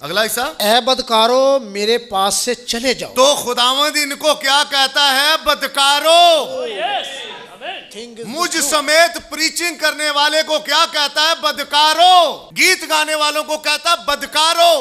अगला हिस्सा, ऐ बदकारो मेरे पास से चले जाओ। तो खुदावंद इनको क्या कहता है? बदकारो। मुझ समेत प्रीचिंग करने वाले को क्या कहता है? बदकारो। गीत गाने वालों को कहता है बदकारो।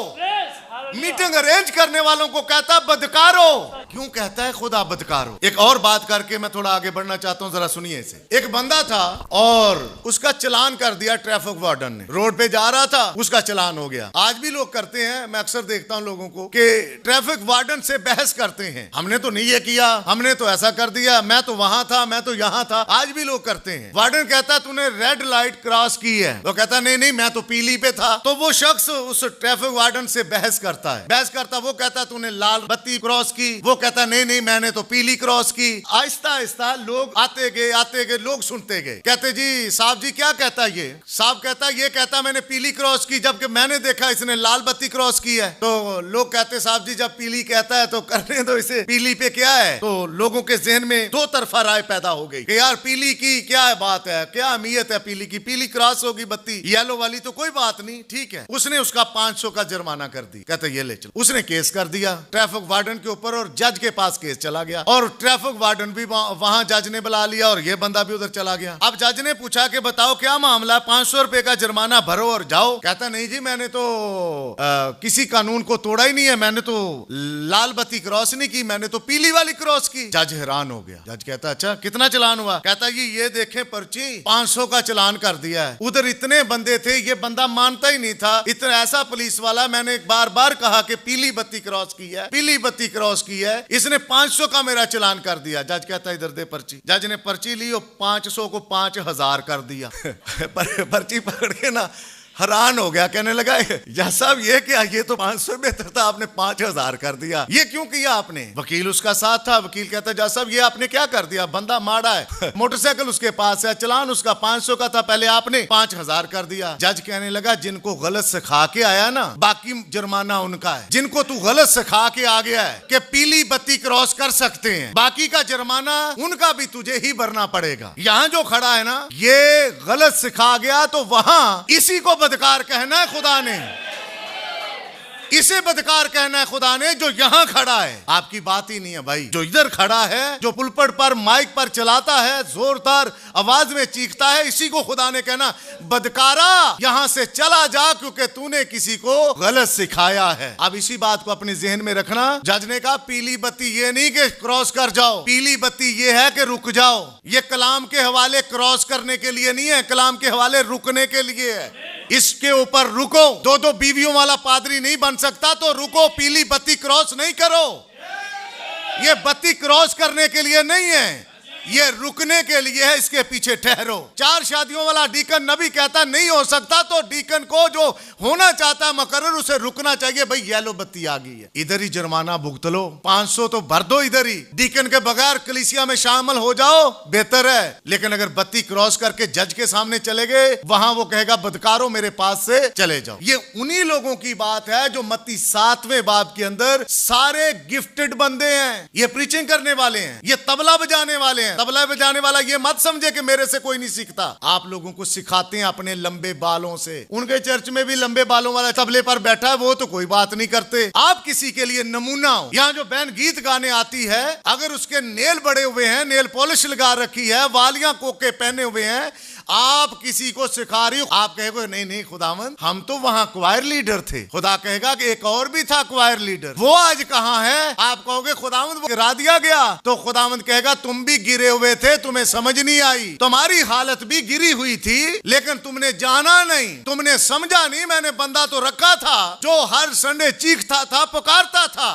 मीटिंग अरेंज करने वालों को कहता है बदकारो। क्यों कहता है खुदा बदकारो? एक और बात करके मैं थोड़ा आगे बढ़ना चाहता हूं, जरा सुनिए इसे। एक बंदा था और उसका चालान कर दिया ट्रैफिक वार्डन ने। रोड पे जा रहा था, उसका चालान हो गया। आज भी लोग करते हैं, मैं अक्सर देखता हूं लोगों को कि ट्रैफिक वार्डन से बहस करते हैं, हमने तो नहीं ये किया, हमने तो ऐसा कर दिया, मैं तो वहां था, मैं तो यहां था। आज भी लोग करते हैं। वार्डन कहता है तूने रेड लाइट क्रॉस की है, तो कहता नहीं नहीं मैं तो पीली पे था। तो वो शख्स उस ट्रैफिक वार्डन से बहस करता है, बहस करता, वो कहता तूने लाल बत्ती क्रॉस की, वो कहता नहीं नहीं मैंने तो पीली क्रॉस की। आहिस्ता आहिस्ता लोग आते गए, लोग सुनते गए। कहते जी साहब जी क्या कहता ये? साहब कहता ये कहता मैंने पीली क्रॉस की, जबकि मैंने देखा इसने लाल बत्ती क्रॉस की है। तो लोग कहते साहब जी जब पीली कहता है तो करने दो इसे, पीली पे क्या है? तो लोगों के जहन में दो तरफा राय पैदा हो गई कि यार पीली की क्या बात है, क्या अहमियत है पीली की, पीली क्रॉस होगी बत्ती, येलो वाली तो कोई बात नहीं, ठीक है। उसने उसका 500 का जुर्माना कर दी। कहते ये ले चलो। उसने केस कर दिया ट्रैफिक वार्डन के ऊपर और जज के पास केस चला गया और ट्रैफिक वार्डन भी वहां जज ने बुला लिया और ये बंदा भी उधर चला गया। अब जज ने पूछा कि बताओ क्या मामला, 500 रुपए का जुर्माना भरो और जाओ। कहता नहीं जी मैंने तो किसी कानून को तोड़ा ही नहीं है, मैंने तो लाल बत्ती क्रॉस नहीं की, मैंने तो पीली वाली क्रॉस की। जज हैरान हो गया। जज कहता अच्छा कितना चालान हुआ? कहता ये देखें पर्ची, 500 का चालान कर दिया है। उधर इतने बंदे थे, ये बंदा मानता ही नहीं था। इतना ऐसा पुलिस वाला, मैंने बार बार कहा कि पीली बत्ती क्रॉस की है, पीली बत्ती क्रॉस की है, इसने 500 का मेरा चालान कर दिया। जज कहता इधर दे पर्ची। जज ने पर्ची ली और 500 को 5000 कर दिया। पर्ची पकड़ के ना हैरान हो गया, कहने लगा या साहब ये क्या, ये तो 500 बेहतर था, आपने 5000 कर दिया, ये क्यों किया आपने? वकील उसका साथ था। वकील कहता जा साहब ये आपने क्या कर दिया, बंदा माड़ा है, मोटरसाइकिल उसके पास है, चालान उसका 500 का था, पहले आपने 5000 कर दिया। जज कहने लगा जिनको गलत सिखा के आया ना, बाकी जुर्माना उनका है। जिनको तू गलत सिखा के आ गया है कि पीली बत्ती क्रॉस कर सकते हैं, बाकी का जुर्माना उनका भी तुझे ही भरना पड़ेगा। यहाँ जो खड़ा है ना, ये गलत सिखा गया, तो वहां इसी को बदकार कहना है खुदा ने, इसे बदकार कहना है खुदा ने जो यहां खड़ा है। आपकी बात ही नहीं है भाई, जो इधर खड़ा है, जो पुलपट पर माइक पर चलाता है, जोरदार आवाज में चीखता है, इसी को खुदा ने कहना बदकारा यहां से चला जा, क्योंकि तूने किसी को गलत सिखाया है। अब इसी बात को अपने जहन में रखना। जज ने कहा पीली बत्ती ये नहीं कि क्रॉस कर जाओ, पीली बत्ती ये है कि रुक जाओ। ये कलाम के हवाले क्रॉस करने के लिए नहीं है, कलाम के हवाले रुकने के लिए है। इसके ऊपर रुको। दो बीवियों वाला पादरी नहीं बन सकता, तो रुको, पीली बत्ती क्रॉस नहीं करो। ये बत्ती क्रॉस करने के लिए नहीं है, ये रुकने के लिए है, इसके पीछे ठहरो। 4 शादियों वाला डीकन नबी कहता नहीं हो सकता, तो डीकन को जो होना चाहता है मुकर्रर, उसे रुकना चाहिए। भाई येलो बत्ती आ गई है, इधर ही जुर्माना भुगत लो, 500 तो भर दो इधर ही। डीकन के बगैर कलीसिया में शामिल हो जाओ, बेहतर है। लेकिन अगर बत्ती क्रॉस करके जज के सामने चले गए, वहां वो कहेगा बदकारो मेरे पास से चले जाओ। ये उन्हीं लोगों की बात है जो मत्ती 7वें बाब के अंदर सारे गिफ्टेड बंदे हैं। ये प्रीचिंग करने वाले हैं, ये तबला बजाने वाले हैं। तबला बजाने वाला ये मत समझे कि मेरे से कोई नहीं सीखता। आप लोगों को सिखाते हैं अपने लंबे बालों से। उनके चर्च में भी लंबे बालों वाला तबले पर बैठा है, वो तो कोई बात नहीं करते। आप किसी के लिए नमूना हो। यहाँ जो बहन गीत गाने आती है, अगर उसके नेल बड़े हुए हैं, नेल पॉलिश लगा रखी है, वालियां कोके पहने हुए हैं, आप किसी को सिखा रही हो, आप कहेगा नहीं नहीं खुदावंद हम तो वहां क्वायर लीडर थे। खुदा कहेगा कि एक और भी था क्वायर लीडर, वो आज कहां है? आप कहोगे खुदावंद वो गिरा दिया गया, तो खुदावंद कहेगा तुम भी गिरे हुए थे, तुम्हें समझ नहीं आई, तुम्हारी हालत भी गिरी हुई थी, लेकिन तुमने जाना नहीं, तुमने समझा नहीं। मैंने बंदा तो रखा था जो हर संडे चीखता था, पुकारता था।